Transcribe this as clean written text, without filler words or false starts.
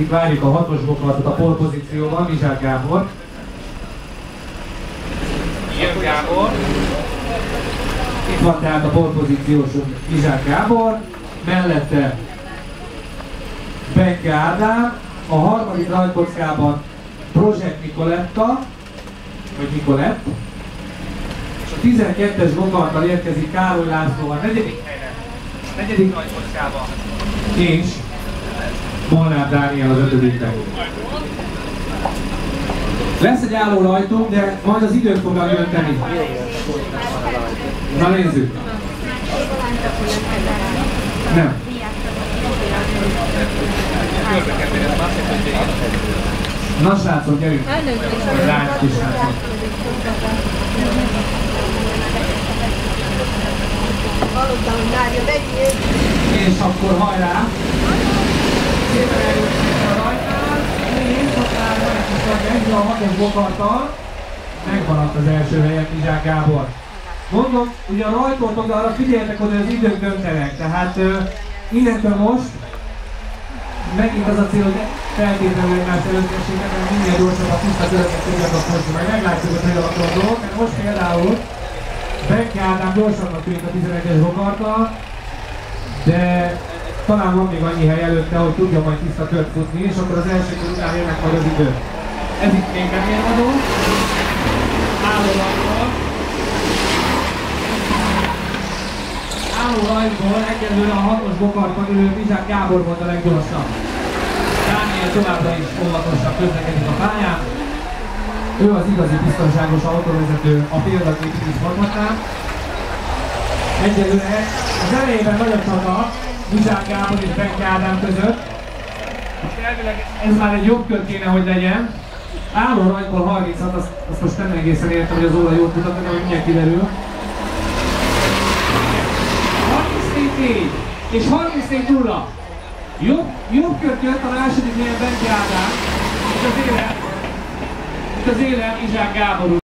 Várjuk a hatos bokolatot a polpozícióban, Mizsák Gábor. Jön Gábor. Itt van tehát a polpozíciós Mizsák Gábor, mellette Benke Ádám, a harmadik rajtkockában Brozsek Nikoletta, vagy Nikolett, és a 12-es bokalattal érkezik Károly László a negyedik helyre. Negyedik rajtkockában. És Molnár Dániel az ötödiknek. Lesz egy álló rajtunk, de majd az időt fogja dönteni. Na nézzük! Nem. Na srácok, gyerünk! Ránk is srácok! És akkor hajrá! Szépen előtt a rajtnál, és aztán megint a hatos bokarttal megmaradt az első helyet Mizsák Gábor. Mondom, ugye a rajtoltok, de arra figyeljetek oda, hogy az idők döntenek. Tehát innentől most megint az a cél, hogy feltétlenül egymást előttességet, mert minél gyorsabb a tiszta köröket tudjanak hozni. Majd meglátjuk, hogy alakul a dolog, mert most például Benke Ádám gyorsabbnak tűnik a 11-es bokarttal, de talán van még annyi hely előtte, hogy tudja majd tiszta kört futni, és akkor az első kör után jönnek majd az idő. Ez itt még nem érvadó. Álló rajtból egyelőre a hatos bokartban ülő Mizsák Gábor volt a leggyorsabb. Dániel továbbra is óvatosan közlekedik a pályán. Ő az igazi biztonságos autóvezető a példaképítés magatnál. Egyelőre az elejében nagy a csata Mizsák Gábor és Benke Ádám között. Ez már egy jobb kör kéne, hogy legyen. Álló rajtból 36, azt most nem egészen értem, hogy az óra jót mutat, de hogy mindjárt kiderül. 34 és 34-0. Jobb kört jött a második helyen Benke Ádám, és az élen Mizsák Gábor.